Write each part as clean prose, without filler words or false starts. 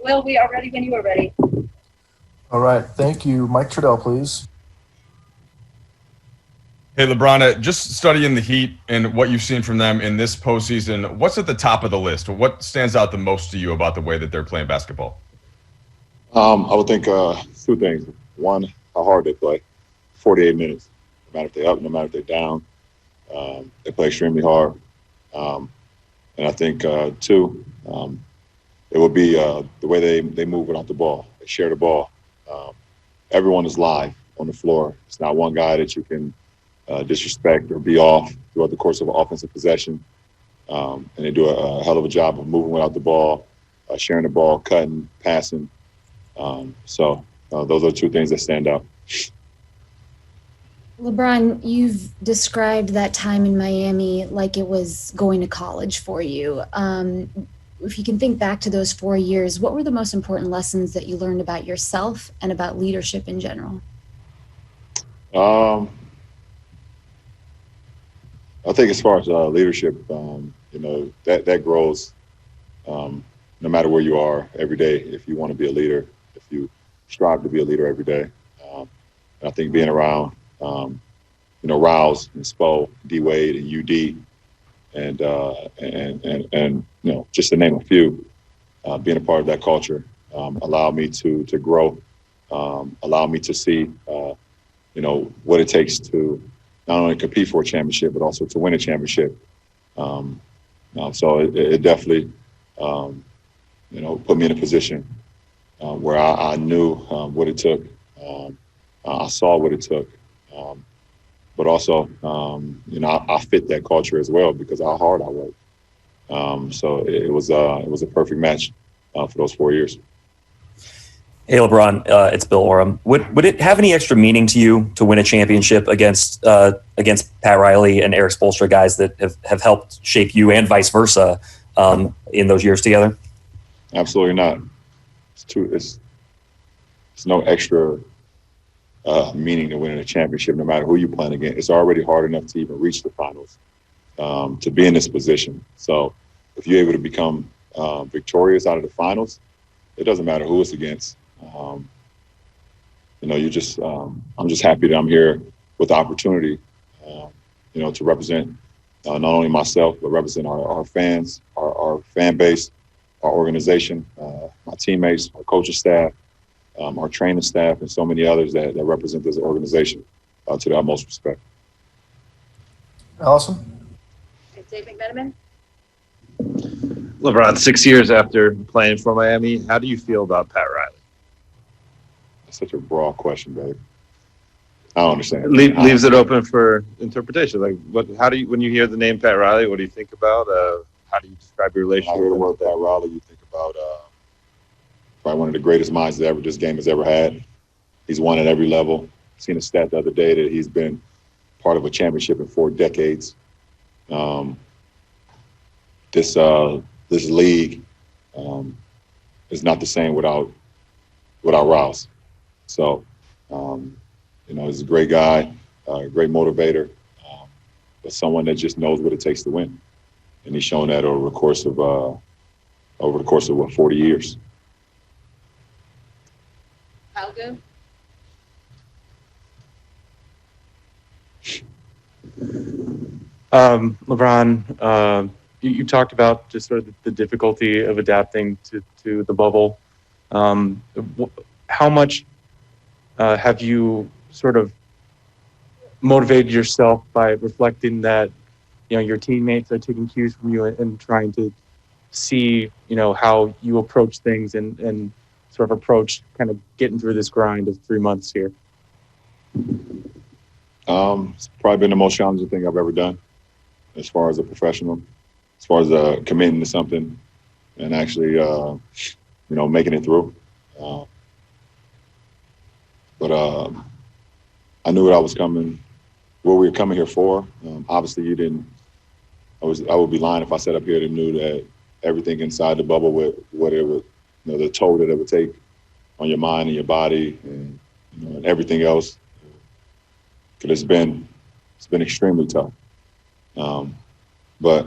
Will, we are ready when you are ready. All right, thank you. Mike Trudell, please. Hey, LeBron, just studying the Heat and what you've seen from them in this postseason, what's at the top of the list? What stands out the most to you about the way that they're playing basketball? I would think two things. One, how hard they play. 48 minutes. No matter if they're up, no matter if they're down. They play extremely hard. And I think, two, it would be the way they move without the ball. They share the ball. Everyone is live on the floor. It's not one guy that you can disrespect or be off throughout the course of an offensive possession. And they do a hell of a job of moving without the ball, sharing the ball, cutting, passing. So those are two things that stand out. LeBron, you've described that time in Miami like it was going to college for you. If you can think back to those 4 years, what were the most important lessons that you learned about yourself and about leadership in general? I think as far as leadership, that grows no matter where you are every day. If you want to be a leader, if you strive to be a leader every day, I think being around, Rouse and Spo, D Wade and UD, and just to name a few, being a part of that culture allowed me to grow, allowed me to see, what it takes to not only compete for a championship, but also to win a championship. So it definitely, put me in a position where I knew what it took. I saw what it took. But also, I fit that culture as well because of how hard I worked. So it was a perfect match for those 4 years. Hey, LeBron, it's Bill Oram. Would it have any extra meaning to you to win a championship against Pat Riley and Eric Spoelstra, guys that have helped shape you and vice versa in those years together? Absolutely not. It's no extra meaning to winning a championship, no matter who you're playing against. It's already hard enough to even reach the finals, to be in this position. So if you're able to become victorious out of the finals, it doesn't matter who it's against. I'm just happy that I'm here with the opportunity, to represent not only myself, but represent our fans, our fan base, our organization, my teammates, our coaching staff, our training staff, and so many others that represent this organization to the utmost respect. Allison? Dave McMenamin. LeBron, 6 years after playing for Miami, how do you feel about Pat Riley? That's such a broad question, babe. I don't understand. Leaves it open for interpretation. Like, when you hear the name Pat Riley, what do you think about? How do you describe your relationship? I hear the word Pat Riley, you think about probably one of the greatest minds that this game has ever had. He's won at every level. Seen a stat the other day that he's been part of a championship in 4 decades. This league is not the same without Rouse. So, he's a great guy, a great motivator, but someone that just knows what it takes to win. And he's shown that over the course of 40 years. Algo. LeBron, you talked about just sort of the difficulty of adapting to the bubble. How much have you sort of motivated yourself by reflecting that, your teammates are taking cues from you and trying to see, how you approach things and sort of approach kind of getting through this grind of 3 months here? It's probably been the most challenging thing I've ever done as far as a professional, as far as committing to something and actually, making it through. But I knew what I was coming, what we were coming here for. Obviously, you didn't. I would be lying if I sat up here and knew that everything inside the bubble, what it would, the toll that it would take on your mind and your body, and and everything else. Because it's been extremely tough. But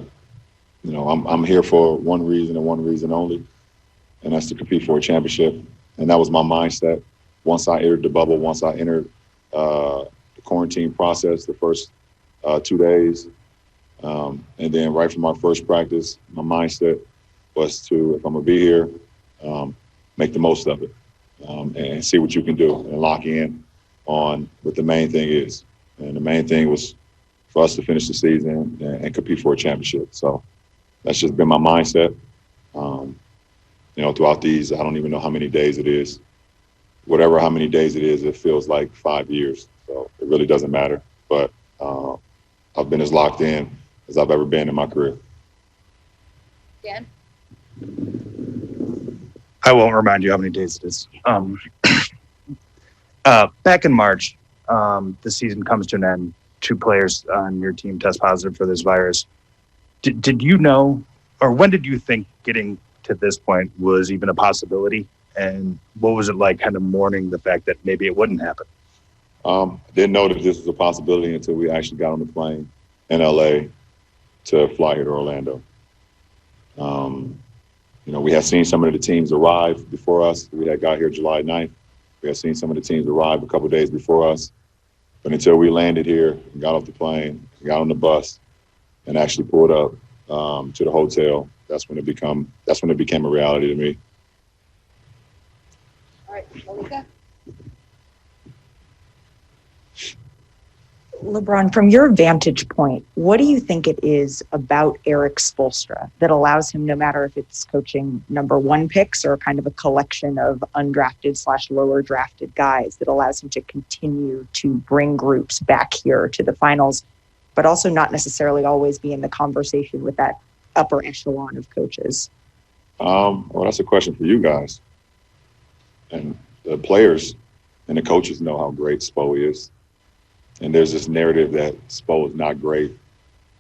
I'm here for one reason and one reason only, and that's to compete for a championship. And that was my mindset once I entered the bubble, once I entered the quarantine process the first 2 days. And then right from our first practice, my mindset was to, if I'm going to be here, make the most of it and see what you can do and lock in on what the main thing is. And the main thing was for us to finish the season and compete for a championship. So that's just been my mindset. Throughout these, I don't even know how many days it is. How many days it is, it feels like 5 years. So it really doesn't matter. But I've been as locked in as I've ever been in my career. Dan? I won't remind you how many days it is. Back in March, the season comes to an end. 2 players on your team test positive for this virus. Did you know, or when did you think getting to this point was even a possibility? And what was it like kind of mourning the fact that maybe it wouldn't happen? Didn't know that this was a possibility until we actually got on the plane in LA to fly here to Orlando. We had seen some of the teams arrive before us. We had got here July 9th. We had seen some of the teams arrive a couple of days before us. But until we landed here, and got off the plane, got on the bus, and actually pulled up to the hotel, that's when it became a reality to me. All right, Malika? LeBron, from your vantage point, what do you think it is about Eric Spoelstra that allows him, no matter if it's coaching number 1 picks or kind of a collection of undrafted/lower drafted guys, that allows him to continue to bring groups back here to the finals, but also not necessarily always be in the conversation with that upper echelon of coaches? Well, that's a question for you guys. And the players and the coaches know how great Spo is. And there's this narrative that Spo is not great,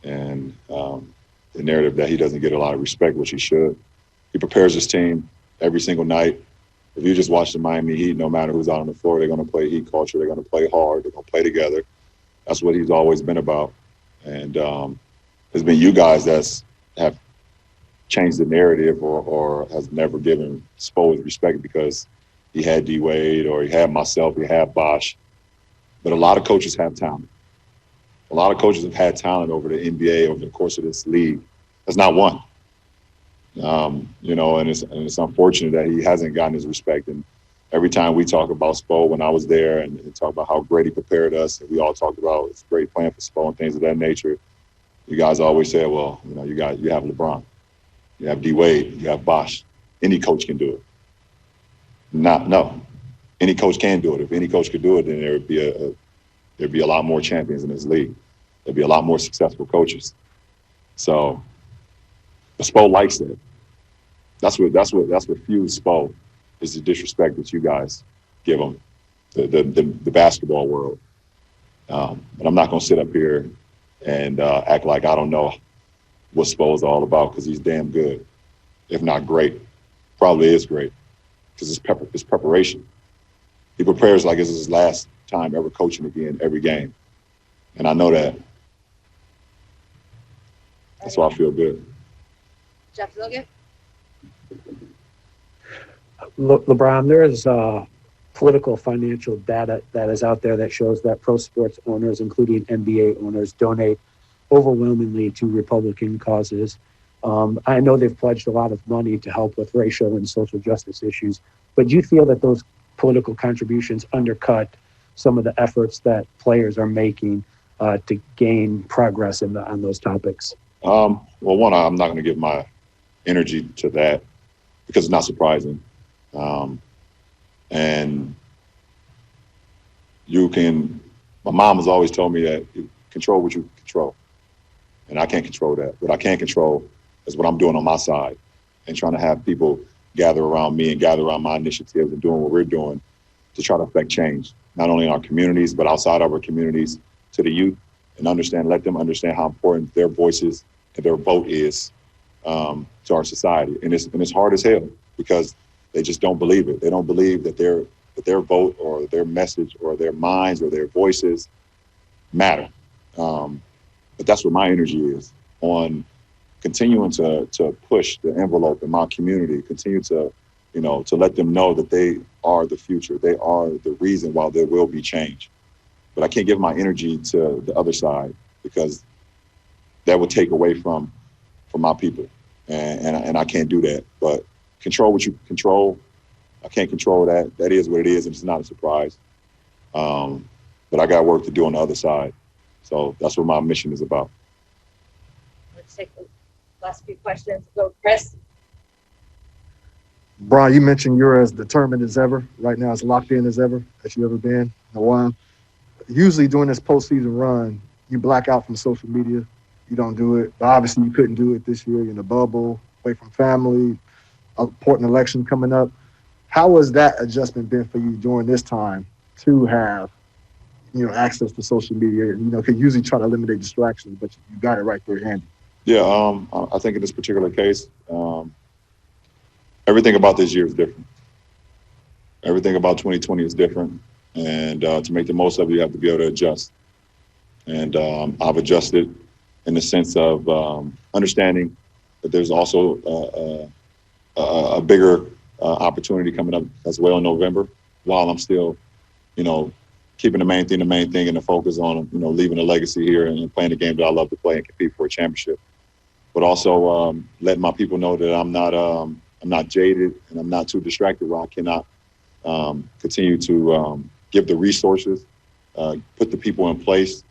and the narrative that he doesn't get a lot of respect, which he should. He prepares his team every single night. If you just watch the Miami Heat, no matter who's out on the floor, they're going to play Heat culture. They're going to play hard. They're going to play together. That's what he's always been about. And it's been you guys that have changed the narrative or has never given Spo his respect because he had D-Wade or he had myself, he had Bosh. But a lot of coaches have talent. A lot of coaches have had talent over the NBA over the course of this league. That's not one. And it's unfortunate that he hasn't gotten his respect. And every time we talk about Spo, when I was there and talk about how great he prepared us, and we all talked about it's great playing for Spo and things of that nature, you guys always say, well, you have LeBron, you have D-Wade, you have Bosh. Any coach can do it. No. Any coach can do it. If any coach could do it, then there'd be a lot more champions in this league. There'd be a lot more successful coaches. So, Spo likes that. That's what fuels Spo is the disrespect that you guys give him, the basketball world. But I'm not going to sit up here and act like I don't know what Spo is all about because he's damn good, if not great. Probably is great because it's preparation. He prepares like it's his last time ever coaching again every game. And I know that. That's why I feel good. Jeff Zilgett? LeBron, there is political financial data that is out there that shows that pro sports owners, including NBA owners, donate overwhelmingly to Republican causes. I know they've pledged a lot of money to help with racial and social justice issues, but do you feel that those political contributions undercut some of the efforts that players are making to gain progress on those topics? Well, one, I'm not going to give my energy to that because it's not surprising. And my mom has always told me that you control what you control. And I can't control that. What I can control is what I'm doing on my side and trying to have people gather around me and gather around my initiatives and doing what we're doing to try to affect change, not only in our communities, but outside of our communities to the youth and let them understand how important their voices and their vote is to our society. And it's hard as hell because they just don't believe it. They don't believe that their vote or their message or their minds or their voices matter. But that's what my energy is on continuing to push the envelope in my community, continue to to let them know that they are the future. They are the reason why there will be change. But I can't give my energy to the other side because that would take away from my people. And I can't do that. But control what you can control. I can't control that. That is what it is, and it's not a surprise. But I got work to do on the other side. So that's what my mission is about. Let's take the last few questions. Go, Chris. Brian, you mentioned you're as determined as ever, right now as locked in as ever, as you ever been in a while. Usually during this postseason run, you black out from social media. You don't do it. But obviously you couldn't do it this year. You're in a bubble, away from family, important election coming up. How has that adjustment been for you during this time to have, access to social media? Can usually try to eliminate distractions, but you got it right there handy. Yeah, I think in this particular case, everything about this year is different. Everything about 2020 is different. And to make the most of it, you have to be able to adjust. And I've adjusted in the sense of understanding that there's also a bigger opportunity coming up as well in November, while I'm still, keeping the main thing and the focus on, leaving a legacy here and playing the game that I love to play and compete for a championship. But also letting my people know that I'm not jaded and I'm not too distracted where I cannot continue to give the resources, put the people in place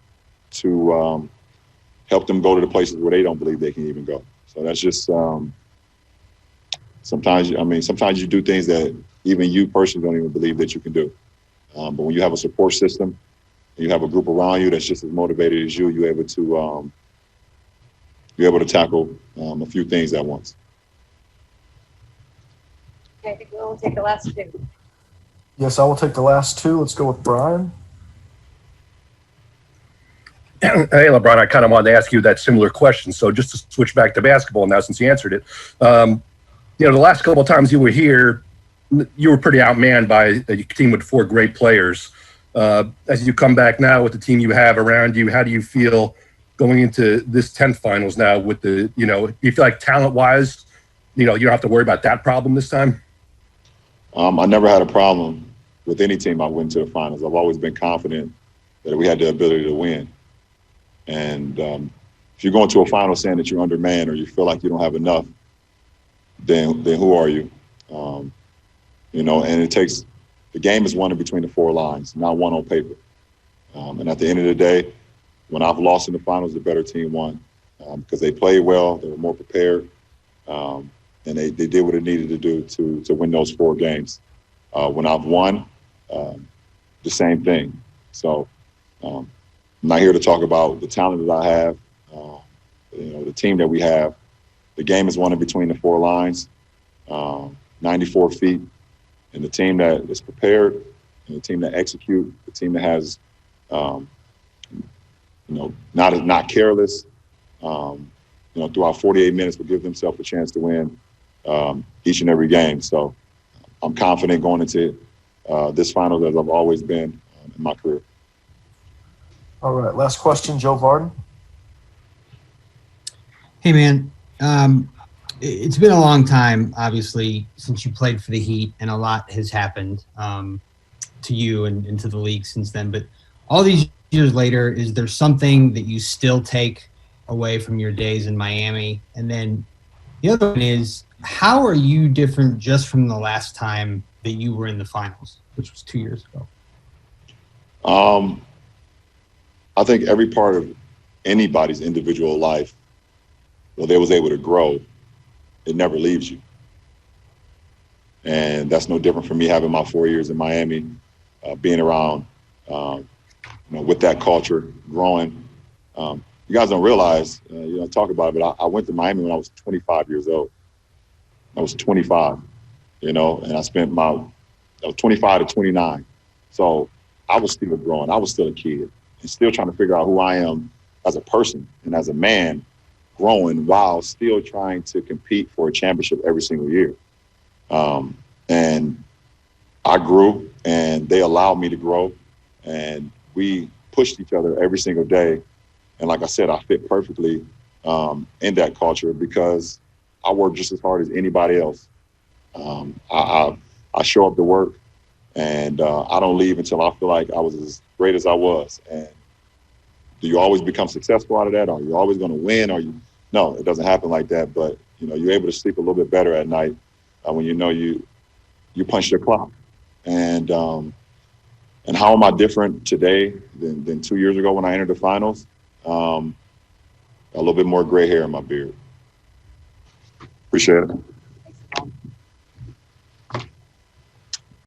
to help them go to the places where they don't believe they can even go. So that's just sometimes you do things that even you personally don't even believe that you can do. But when you have a support system and you have a group around you that's just as motivated as you, you're able to tackle a few things at once. Okay, I think we'll take the last two. Yes, I will take the last two. Let's go with Brian. Hey, LeBron, I kind of wanted to ask you that similar question. So just to switch back to basketball now, since you answered it, the last couple of times you were here, you were pretty outmanned by a team with 4 great players. As you come back now with the team you have around you, how do you feel going into this 10th finals now with do you feel like talent-wise, you don't have to worry about that problem this time? I never had a problem with any team I went to the finals. I've always been confident that we had the ability to win. And if you're going to a final saying that you're undermanned or you feel like you don't have enough, then who are you? And the game is won in between the 4 lines, not won on paper. And at the end of the day, when I've lost in the finals, the better team won because they played well, they were more prepared, and they did what it needed to do to win those 4 games. When I've won, the same thing. So I'm not here to talk about the talent that I have, the team that we have. The game is won in between the 4 lines, 94 feet. And the team that is prepared, and the team that execute, the team that has, not careless, throughout 48 minutes will give themselves a chance to win each and every game. So I'm confident going into this final as I've always been in my career. All right, last question, Joe Varden. Hey, man. It's been a long time, obviously, since you played for the Heat, and a lot has happened to you and to the league since then. But all these years later, is there something that you still take away from your days in Miami? And then the other one is, how are you different just from the last time that you were in the finals, which was 2 years ago? I think every part of anybody's individual life, where they was able to grow, it never leaves you. And that's no different from me having my 4 years in Miami, being around, with that culture, growing. You guys don't realize, talk about it, but I went to Miami when I was 25 years old. I was 25, and I was 25 to 29. So I was still growing. I was still a kid and still trying to figure out who I am as a person and as a man, growing while still trying to compete for a championship every single year. And I grew, and they allowed me to grow, and we pushed each other every single day. And like I said, I fit perfectly in that culture because I work just as hard as anybody else. I show up to work, and I don't leave until I feel like I was as great as I was. And do you always become successful out of that? Are you always going to win? No, it doesn't happen like that. But you're able to sleep a little bit better at night when you punched your clock. And how am I different today than 2 years ago when I entered the finals? A little bit more gray hair in my beard. Appreciate it.